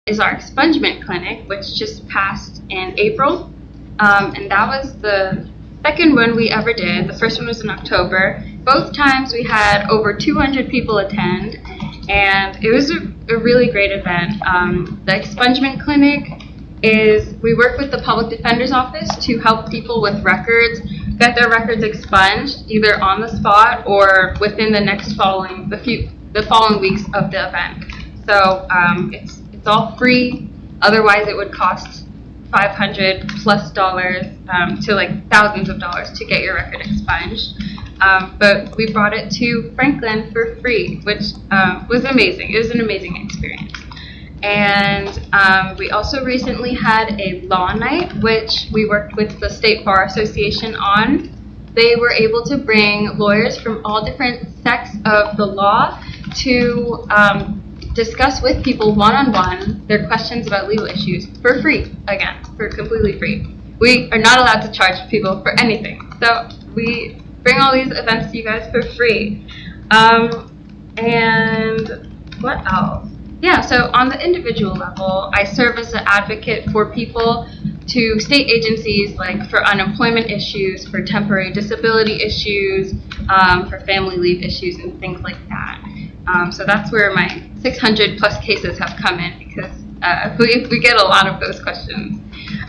is our expungement clinic, which just passed in April. And that was the second one we ever did. The first one was in October. Both times we had over 200 people attend, and it was a really great event. The expungement clinic is, we work with the public defender's office to help people with records get their records expunged either on the spot or within the following weeks of the event. So it's all free. Otherwise, it would cost $500 plus to like thousands of dollars to get your record expunged. But we brought it to Franklin for free, which was amazing. It was an amazing experience. And we also recently had a law night, which we worked with the State Bar Association on. They were able to bring lawyers from all different sects of the law to discuss with people one-on-one their questions about legal issues for free, again, for completely free. We are not allowed to charge people for anything. So we bring all these events to you guys for free. And what else? Yeah, so on the individual level, I serve as an advocate for people to state agencies, like for unemployment issues, for temporary disability issues, for family leave issues, and things like that. So that's where my 600 plus cases have come in, because we get a lot of those questions.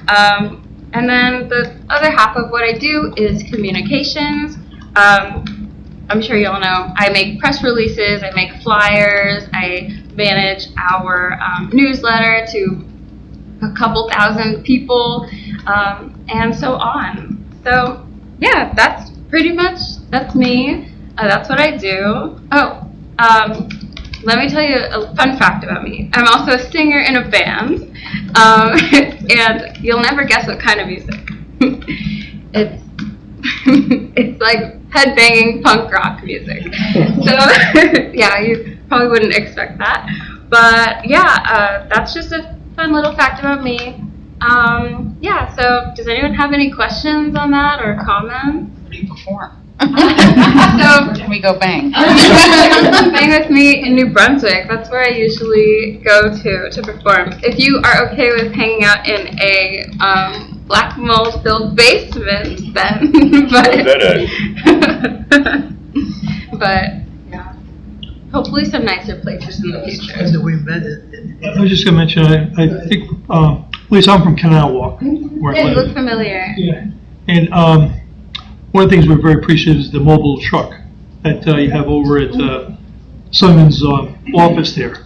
And then the other half of what I do is communications. I'm sure you all know I make press releases, I make flyers, I manage our newsletter to a couple thousand people, and so on. So yeah, that's me. That's what I do. Oh, let me tell you a fun fact about me. I'm also a singer in a band, and you'll never guess what kind of music. It's like headbanging punk rock music. So yeah, you probably wouldn't expect that. But yeah, that's just a fun little fact about me. Yeah, so does anyone have any questions on that or comments? Where do you perform? So Can we go bang? bang with me in New Brunswick. That's where I usually go to perform. If you are okay with hanging out in a black mold filled basement, then but yeah, hopefully some nicer places in the future. I was just going to mention, I think, at least I'm from Canal Walk, where I Yeah, you live. look familiar. Yeah, and one of the things we're very appreciative is the mobile truck that you have over at Simon's office there.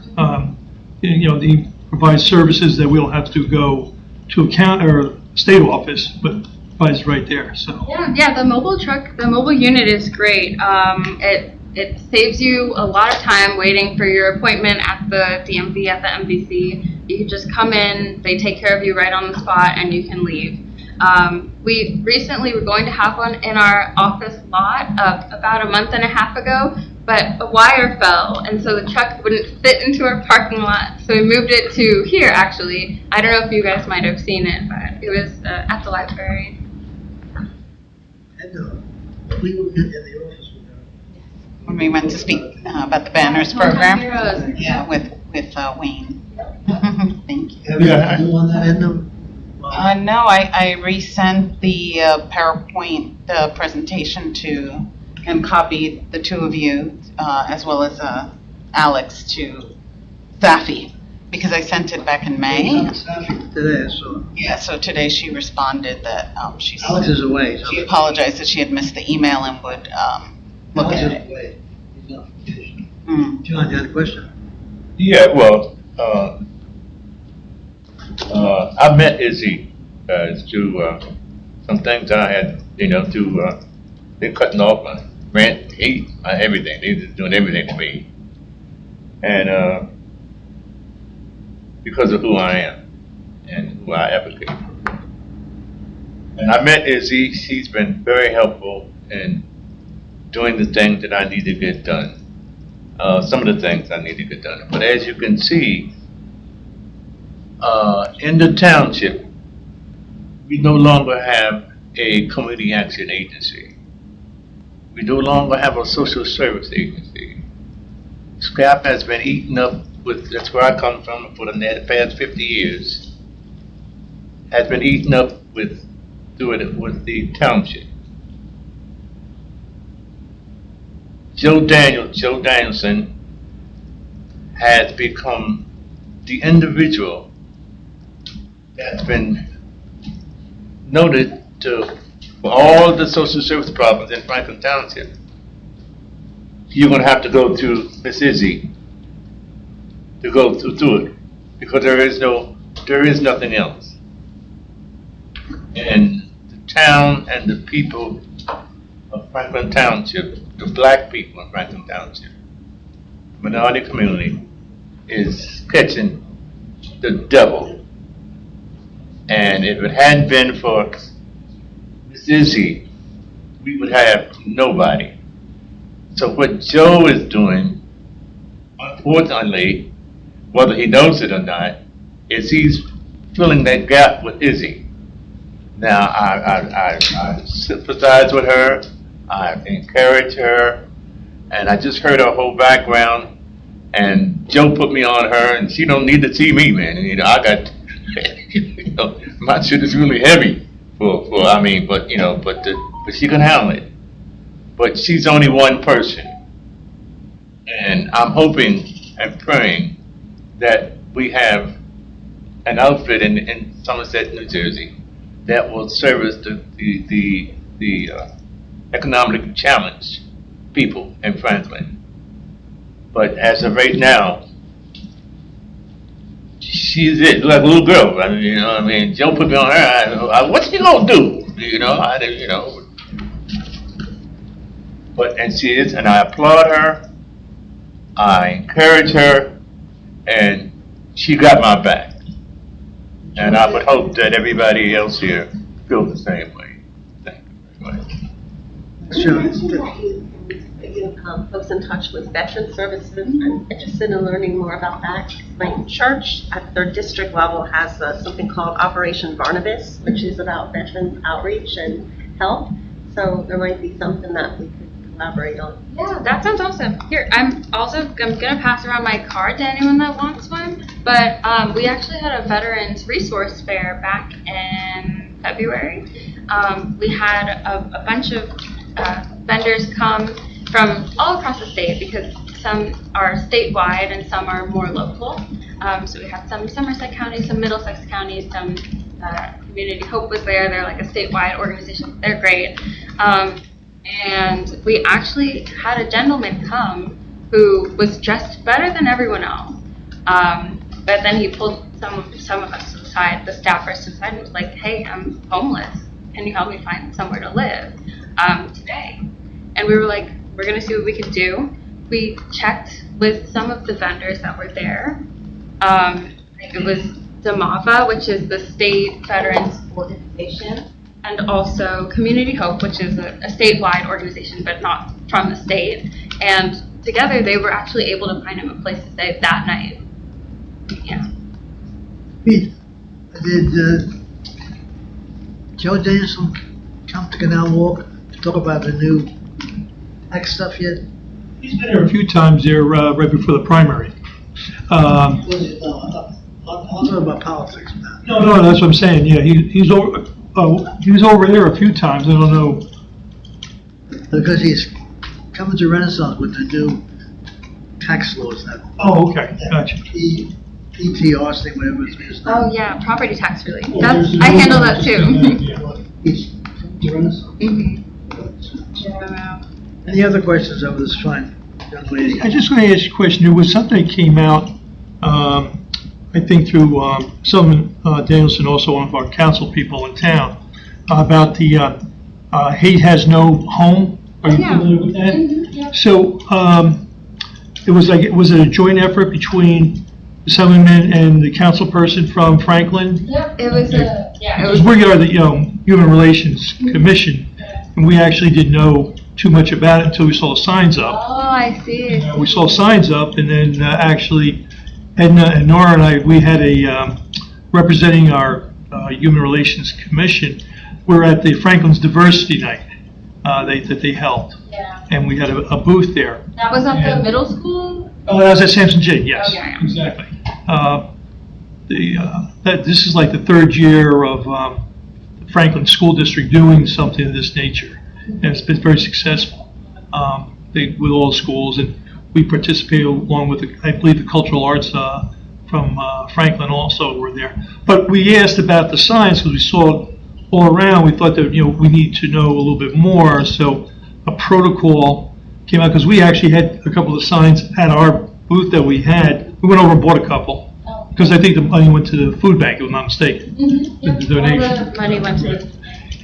He provides services that we don't have to go to a state office, but provides right there. So Yeah, the mobile unit is great. It saves you a lot of time waiting for your appointment at the DMV, at the MVC. You can just come in, they take care of you right on the spot, and you can leave. We recently were going to have one in our office lot about a month and a half ago, but a wire fell, and so the truck wouldn't fit into our parking lot, so we moved it to here, actually. I don't know if you guys might have seen it, but it was at the library. We were in the office with When we went to speak about the banners program. Heroes. Yeah, with Wayne. Thank you. Have you on that end? No, I resent the PowerPoint presentation to, and copied the two of you, as well as Alex, to Safi, because I sent it back in May. Today, so. Yeah, so today she responded that Alex is away. she apologized that she had missed the email and would look Alex at is it. away. He's not on vacation. Mm. John, you had a question? Yeah, well, I met Izzy to some things I had, they're cutting off my rent, heat, everything. They just doing everything to me. And because of who I am and who I advocate for. And I met Izzy. She's been very helpful in doing the things that I need to get done. Some of the things I need to get done. But as you can see, in the township, we no longer have a community action agency. We no longer have a social service agency. Staff has been eaten up that's where I come from for the past 50 years, has been eaten up with the township. Joe Danielson has become the individual that's been noted for all the social service problems in Franklin Township. You're going to have to go to Miss Izzy to go through it, because there is nothing else. And the town and the people of Franklin Township, the black people in Franklin Township, minority community, is catching the devil. And if it hadn't been for Miss Izzy, we would have nobody. So what Joe is doing, unfortunately, whether he knows it or not, is he's filling that gap with Izzy. Now, I sympathize with her, I encourage her, and I just heard her whole background, and Joe put me on her, and she don't need to see me, man. You know, I got, you know, my shit is really heavy but she can handle it. But she's only one person, and I'm hoping and praying that we have an outfit in Somerset, New Jersey, that will service the economically challenged people in Franklin. But as of right now, she's it, like a little girl. I mean, you know what I mean? Joe put me on her. What's she gonna do? You know, and she is, and I applaud her. I encourage her, and she got my back. And I would hope that everybody else here feels the same way. Thank you very much. Folks in touch with Veteran Services. I'm interested in learning more about that. My church at their district level has something called Operation Barnabas, which is about veterans outreach and help. So there might be something that we could collaborate on. Yeah, that sounds awesome. Here, I'm gonna pass around my card to anyone that wants one. But we actually had a Veterans Resource Fair back in February. We had a bunch of vendors come from all across the state, because some are statewide and some are more local. So we had some Somerset County, some Middlesex County, some Community Hope was there. They're like a statewide organization. They're great. And we actually had a gentleman come who was dressed better than everyone else. But then he pulled some of us aside, the staffers aside, and was like, "Hey, I'm homeless. Can you help me find somewhere to live today?" And we were like, "We're gonna see what we can do." We checked with some of the vendors that were there. It was DMAVA, which is the state veterans organization, and also Community Hope, which is a statewide organization, but not from the state. And together, they were actually able to find him a place to stay that night. Yeah. Pete, did Joe Danielson come to Canal Walk to talk about the new tax stuff yet? He's been there a few times there right before the primary. I'm talking about politics now. No, that's what I'm saying. Yeah, he was over there a few times. I don't know. Because he's coming to Renaissance with the new tax laws that. Oh, okay, gotcha. PTR thing, whatever it is. Oh yeah, property tax relief. I handle that too. He's coming to Renaissance. Yeah. Any other questions of this fine young lady? I just want to ask you a question. There was something that came out, I think through Sullivan Danielson, also one of our council people in town, about the he has no home. Are you familiar with that? Yeah. So was it a joint effort between Sullivan and the council person from Franklin? Yep. It was We are the Human Relations Commission, and we actually didn't know too much about it until we saw signs up. Oh, I see. We saw signs up, and then actually Edna and Nora and we had a representing our Human Relations Commission. We're at the Franklin's Diversity Night, that they held. Yeah. And we had a booth there. That was at the And- middle school? Oh, that was at Sampson J, yes, Oh, yeah. exactly. This is like the third year of Franklin School District doing something of this nature, and it's been very successful with all schools, and we participated along with, I believe, the cultural arts from Franklin also were there. But we asked about the signs because we saw it all around. We thought that, we need to know a little bit more, so a protocol came out, because we actually had a couple of signs at our booth that we had. We went over and bought a couple, because I think the money went to the food bank, if I'm not mistaken. Mm-hmm. The donation. All the money went to.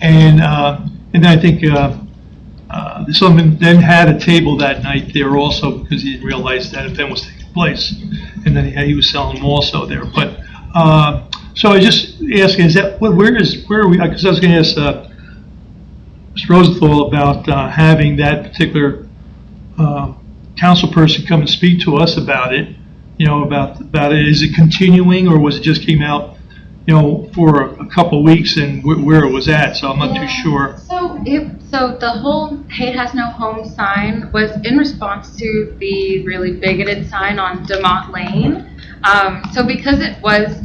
And then I think someone then had a table that night there also, because he didn't realize that event was taking place. And then he was selling them also there. But, so I just asking, where are we, because I was going to ask Mr. Rosenthal about having that particular council person come and speak to us about it, about it. Is it continuing, or was it just came out, for a couple of weeks and where it was at? So I'm not too sure. So the whole Hate Has No Home sign was in response to the really bigoted sign on DeMont Lane. So because it was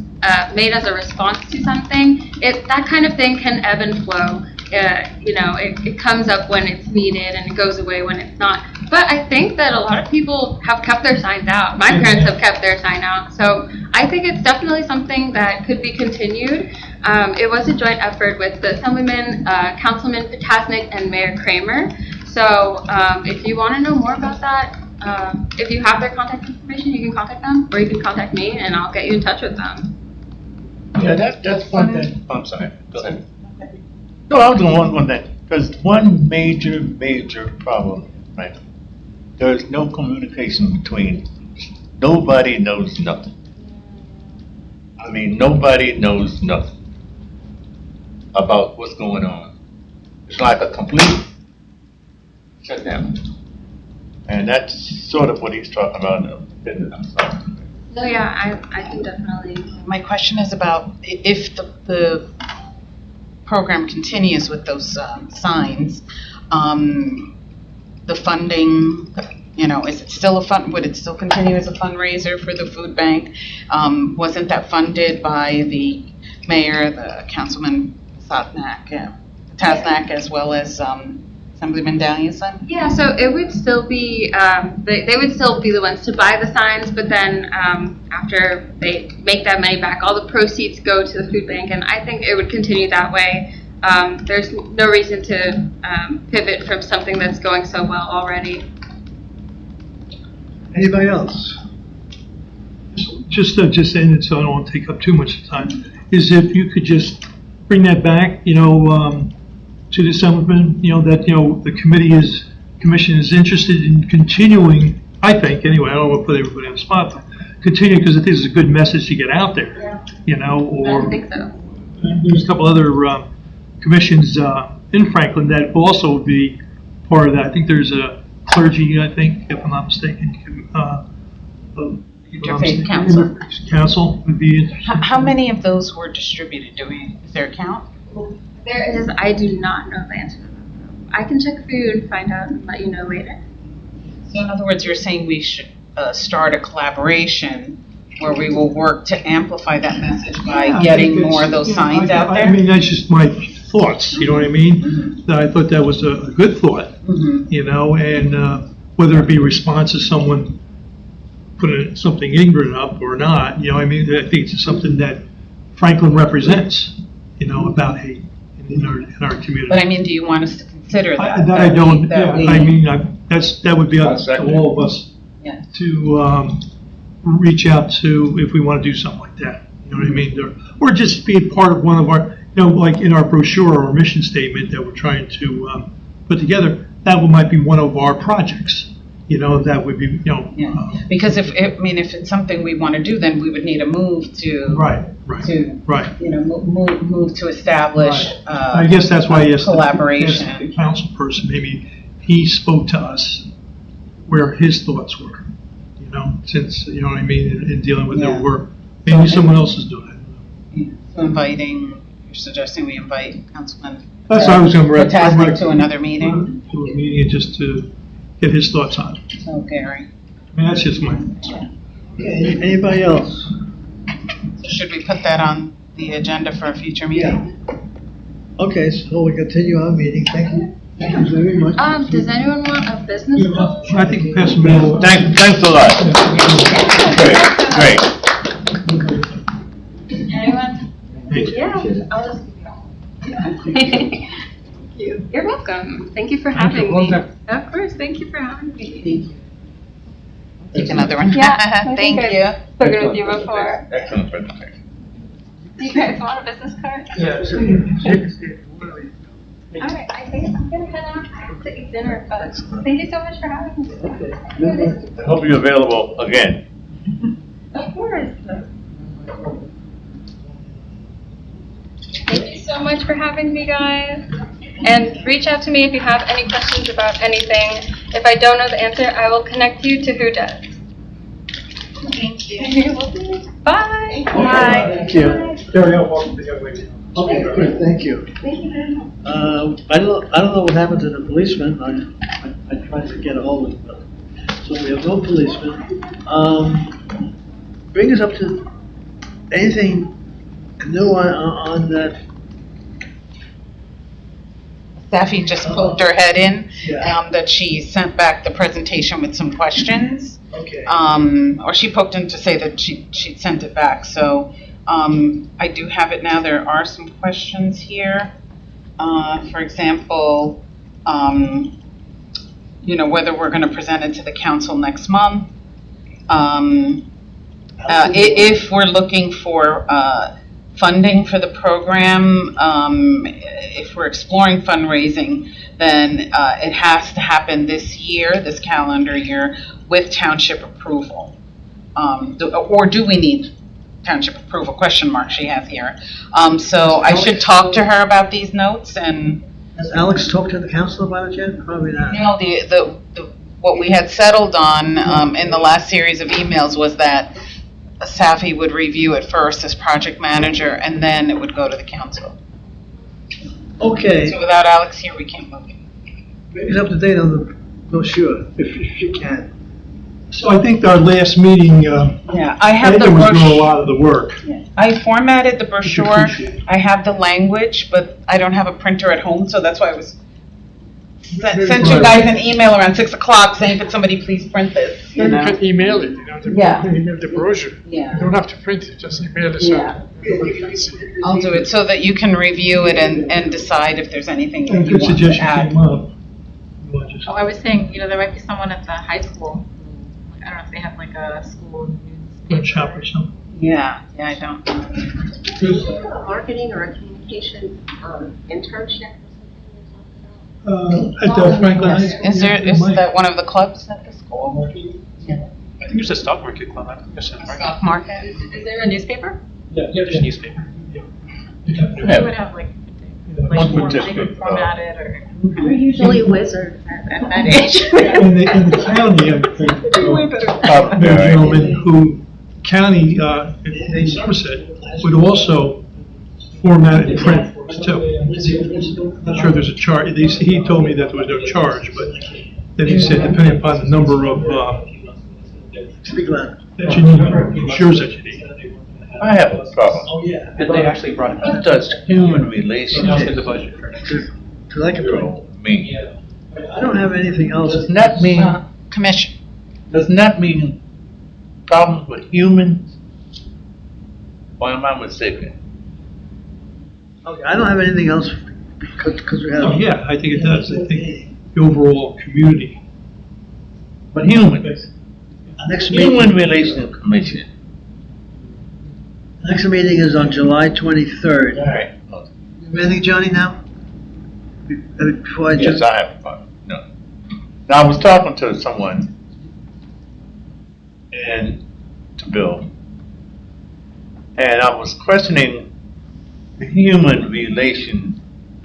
made as a response to something, that kind of thing can ebb and flow. It comes up when it's needed and it goes away when it's not. But I think that a lot of people have kept their signs out. My parents have kept their sign out. So I think it's definitely something that could be continued. It was a joint effort with the Assemblyman, Councilman Potasnik, and Mayor Kramer. So if you want to know more about that, if you have their contact information, you can contact them, or you can contact me and I'll get you in touch with them. Yeah, that's one thing. I'm sorry. Go ahead. No, I was doing one thing, because one major problem, right? There's no communication between, nobody knows nothing. I mean, nobody knows nothing about what's going on. It's like a complete shutdown. And that's sort of what he's talking about. So yeah, I can definitely. My question is about if the program continues with those signs, the funding, is it still would it still continue as a fundraiser for the food bank? Wasn't that funded by the mayor, the councilman Tasnak, as well as Assemblyman Danielson? Yeah, so it would still be, they would still be the ones to buy the signs, but then after they make that money back, all the proceeds go to the food bank, and I think it would continue that way. There's no reason to pivot from something that's going so well already. Anybody else? Just saying it, so I don't want to take up too much time, is if you could just bring that back, to the Assemblyman, that, the commission is interested in continuing, I think, anyway, I don't want to put everybody on the spot, but continue, because I think it's a good message to get out there, or. I think so. There's a couple other commissions in Franklin that also would be part of that. I think there's a clergy, if I'm not mistaken. Interfaith Council. Council would be interested. How many of those were distributed? Is there a count? There is, I do not know the answer to that. I can check for you and find out and let you know later. So in other words, you're saying we should start a collaboration where we will work to amplify that message by getting more of those signs out there? I mean, that's just my thoughts, you know what I mean? Mm-hmm. That I thought that was a good thought, and whether it be a response to someone putting something ignorant up or not, I mean, I think it's something that Franklin represents, about hate in our community. But I mean, do you want us to consider that? I don't, that would be up to all of us Yeah. to reach out to if we want to do something like that. You know what I mean? Or just be a part of one of our, like in our brochure or mission statement that we're trying to put together, that might be one of our projects. That would be, Because if it's something we want to do, then we would need a move to. Right. Move to establish. Right. I guess that's why I asked collaboration. The council person, maybe he spoke to us where his thoughts were, since, you know what I mean, in dealing with their work. Maybe someone else is doing it. So you're suggesting we invite Councilman That's what I was gonna. To task it to another meeting. To a meeting just to get his thoughts on it. So Gary, I mean, that's just my, Okay, anybody else? should we put that on the agenda for a future meeting? Okay, so we continue our meeting, thank you. Thank you very much. Does anyone want a business call? I think pass them out. Thanks a lot. Great. Anyone? Thank you. Yeah, I'll just give you. You're welcome. Thank you for having me. Of course, thank you for having me. Take another one. Yeah, I Thank think you. I've spoken with you before. Excellent presentation. Do you guys want a business card? All right, I think I'm gonna head out to eat dinner, but thank you so much for having me. I hope you're available again. Of course. Thank you so much for having me, guys. And reach out to me if you have any questions about anything. If I don't know the answer, I will connect you to who does. Thank you. Bye. Bye. Thank you. Gary, I'll walk the other way. Okay, good, thank you. Thank you very much. I don't know what happened to the policeman, I tried to get a hold of him, but, so we have no policeman. Bring us up to anything new on that, Safi just poked her head in, Yeah. that she sent back the presentation with some questions. okay. Or she poked in to say that she'd sent it back, so, I do have it now. There are some questions here. For example, whether we're gonna present it to the council next month. If we're looking for, funding for the program, if we're exploring fundraising, then, it has to happen this year, this calendar year, with township approval. Or do we need township approval, question mark she has here. So I should talk to her about these notes and, Has Alex talked to the council about it yet? Probably not. what we had settled on, in the last series of emails was that Safi would review it first as project manager and then it would go to the council. Okay, So without Alex here, we can't move it. bring us up to date on the brochure, if you can. So I think our last meeting, Yeah, I have the Nathan was doing a brochure. lot of the work. I formatted the brochure. appreciate it. I have the language, but I don't have a printer at home, so that's why I was sent you guys an email around 6 o'clock saying, could somebody please print this? You can email it, Yeah. email the brochure. Yeah. You don't have to print it, just email it so everybody can see it. I'll do it so that you can review it and decide if there's anything And that you good want to suggestion add. came up. You wanna just- Oh, I was saying, there might be someone at the high school, I don't know if they have like a school Print shop newspaper. or something. Yeah, I don't know. A marketing or a communication internship At Franklin. Is that one of the clubs at the school? I think it's a stock market club. I think it's a market. Market? Is there a newspaper? Yeah, there's a newspaper. They would have like One more participant, formatted or. We're usually wizards at that age. In the county, I think, the gentleman who, county, in Somerset, would also format and print for us too. Not sure there's a charge, he told me that there was no charge, but then he said depending upon the number of, Speak loud. that you need, insures that you need. I have a problem. But they actually brought it What up. does human It's in relations the budget for next year. Cause I can, mean? I don't have anything else. Does not mean, Commission. does not mean problems with humans? Or am I mistaken? Okay, I don't have anything else because we Oh, have. yeah, I think it does, I think the overall community. But humans, Next Human meeting, Relations Commission. next meeting is on July 23rd. All right. Anything, Johnny, now? Before I Yes, just, I have a problem. No. Now, I was talking to someone and to Bill, and I was questioning the human relation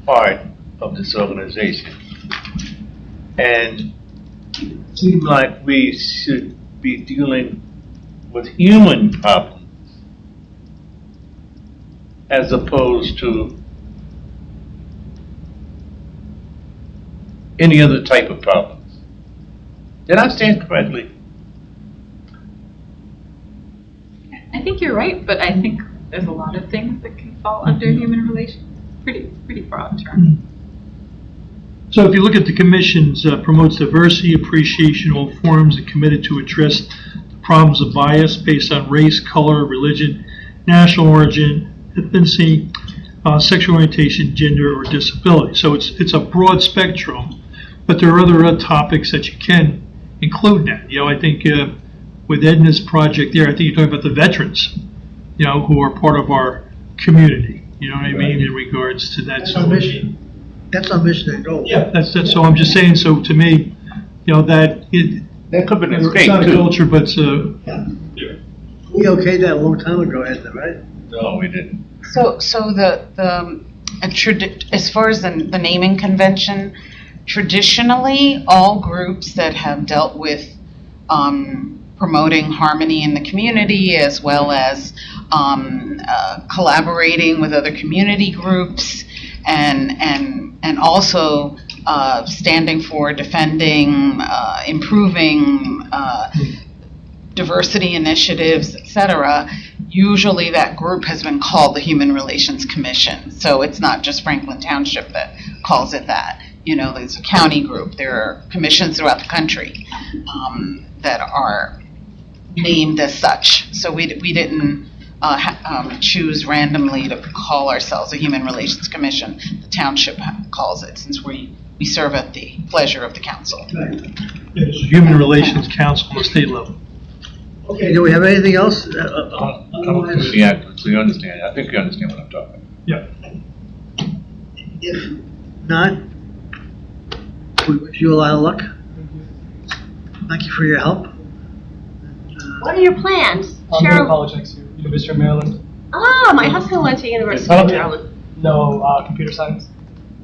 part of this organization. And it seemed like we should be dealing with human problems as opposed to any other type of problems. Did I stand correctly? I think you're right, but I think there's a lot of things that can fall under human relations. Pretty broad term. So if you look at the commissions, promotes diversity, appreciation, all forms, and committed to address the problems of bias based on race, color, religion, national origin, ethnicity, sexual orientation, gender, or disability. So it's a broad spectrum, but there are other topics that you can include in that. You know, I think with Edna's project there, I think you're talking about the veterans, you know, who are part of our community. You know what I mean, in regards to that. That's So our mission. That's our mission and goal. yeah, that's so I'm just saying. So to me, you know, that That could be a it's mistake not a too. culture, but it's We okayed that a long time ago, Edna, right? No, we didn't. So as far as the naming convention, traditionally, all groups that have dealt with promoting harmony in the community, as well as collaborating with other community groups, and also standing for defending, improving diversity initiatives, et cetera, usually that group has been called the Human Relations Commission. So it's not just Franklin Township that calls it that. You know, there's a county group. There are commissions throughout the country that are named as such. So we didn't choose randomly to call ourselves a Human Relations Commission. The township calls it, since we serve at the pleasure of the council. it's a Human Relations Council on the state level. Okay, do we have anything else? I don't really actually understand. I think you understand what I'm talking about. Yeah. If not, we wish you a lot of luck. Thank you for your help. What are your plans? I'm going to Cheryl? college next year, University of Maryland. Ah, my husband went to University of Maryland. No, computer science.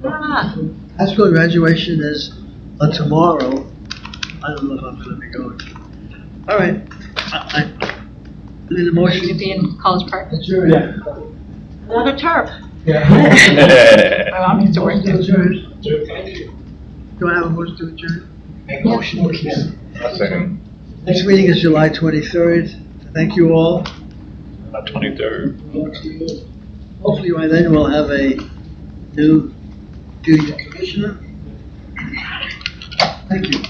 Ah, High school graduation is tomorrow. I don't know if I'm going to be going. All right. I need a motion. You'd be in College Park. Yeah. another turf. Yeah. My mom used to work there. Adjourn. Do I have a motion to adjourn? Motion. I'll second. Next meeting is July 23rd. Thank you all. About 23rd. Hopefully by then we'll have a new duty commissioner. Thank you.